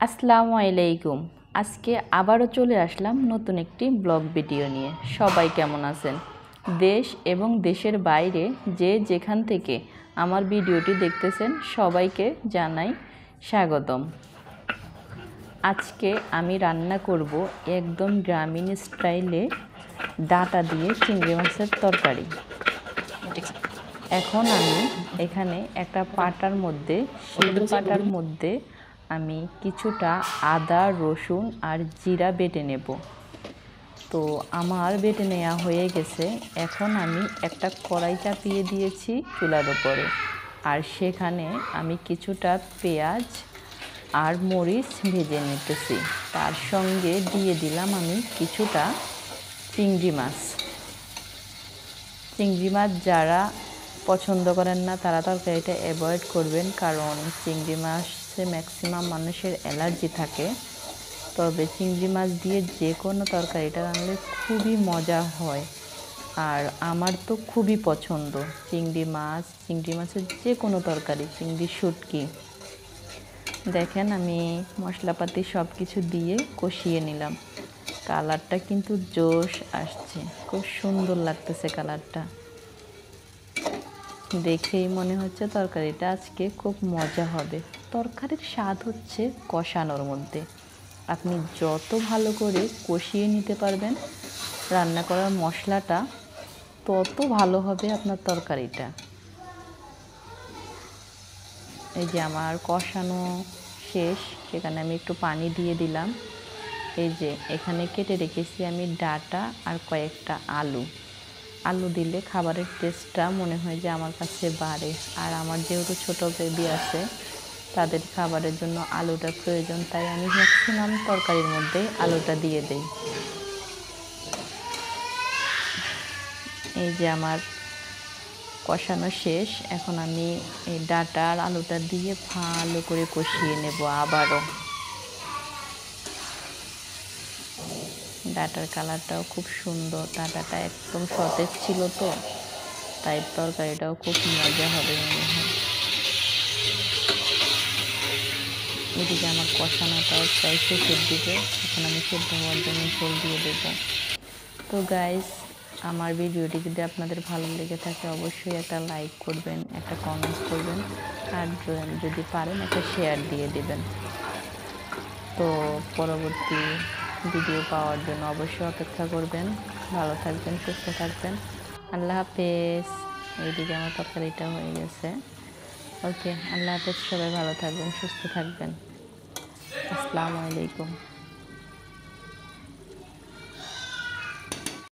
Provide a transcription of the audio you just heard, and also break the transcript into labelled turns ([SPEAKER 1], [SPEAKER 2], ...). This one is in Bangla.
[SPEAKER 1] আসসালামু আলাইকুম। আজকে আবারও চলে আসলাম নতুন একটি ব্লগ ভিডিও নিয়ে। সবাই কেমন আছেন? দেশ এবং দেশের বাইরে যে যেখান থেকে আমার ভিডিওটি দেখতেছেন সবাইকে জানাই স্বাগতম। আজকে আমি রান্না করব একদম গ্রামীণ স্টাইলে ডাঁটা দিয়ে চিংড়ি মাছের তরকারি। এখন আমি এখানে একটা পাটার মধ্যে পাটার মধ্যে আমি কিছুটা আদা রসুন আর জিরা বেটে নেব। তো আমার বেটে নেওয়া হয়ে গেছে। এখন আমি একটা কড়াই চাপিয়ে দিয়েছি চুলার ওপরে, আর সেখানে আমি কিছুটা পেঁয়াজ আর মরিচ ভেজে নিতেছি। তার সঙ্গে দিয়ে দিলাম আমি কিছুটা চিংড়ি মাছ। চিংড়ি মাছ যারা পছন্দ করেন না তারা তরকারিটা অ্যাভয়েড করবেন, কারণ চিংড়ি মাছে ম্যাক্সিমাম মানুষের অ্যালার্জি থাকে। তবে চিংড়ি মাছ দিয়ে যে কোনো তরকারিটা রান্নলে খুবই মজা হয়, আর আমার তো খুবই পছন্দ চিংড়ি মাছের যে কোনো তরকারি, চিংড়ি শুটকি। দেখেন আমি মশলাপাতি সব কিছু দিয়ে কষিয়ে নিলাম। কালারটা কিন্তু জোশ আসছে, খুব সুন্দর লাগতেছে কালারটা। দেখেই মনে হচ্ছে তরকারিটা আজকে খুব মজা হবে। তরকারির স্বাদ হচ্ছে কষানোর মধ্যে। আপনি যত ভালো করে কষিয়ে নিতে পারবেন রান্না করার মশলাটা, তত ভালো হবে আপনার তরকারিটা। এই যে আমার কষানো শেষ, সেখানে আমি একটু পানি দিয়ে দিলাম। এই যে এখানে কেটে রেখেছি আমি ডাঁটা আর কয়েকটা আলু দিলে খাবারের টেস্টটা মনে হয় যে আমার কাছে বাড়ে। আর আমার যেহেতু ছোটো বেবি আছে, তাদের খাবারের জন্য আলুটার প্রয়োজন, তাই আমি ম্যাক্সিমাম তরকারির মধ্যেই আলুটা দিয়ে দিই। এই যে আমার কষানো শেষ, এখন আমি এই ডাঁটা আর আলুটা দিয়ে ভালো করে কষিয়ে নেব আবারও। ডাঁটার কালারটাও খুব সুন্দর, ডাঁটাটা একদম সতেজ ছিল, তো তাই তরকারিটাও খুব মজা হবে মনে হয়। এদিকে আমার কষানোটাও প্রায় শেষের দিকে, এখন আমি সেদ্ধ হওয়ার জন্য ঝোল দিয়ে দেবো। তো গাইস, আমার ভিডিওটি যদি আপনাদের ভালো লেগে থাকে অবশ্যই একটা লাইক করবেন, একটা কমেন্ট করবেন, আর যদি পারেন একটা শেয়ার দিয়ে দেবেন। তো পরবর্তী ভিডিও পাওয়ার জন্য অবশ্যই অপেক্ষা করবেন। ভালো থাকবেন, সুস্থ থাকবেন। আল্লাহ হাফেজ। এইদিকে আমার তরকারিটা হয়ে গেছে। ওকে, আল্লাহ হাফেজ। সবাই ভালো থাকবেন, সুস্থ থাকবেন। আসসালামু আলাইকুম।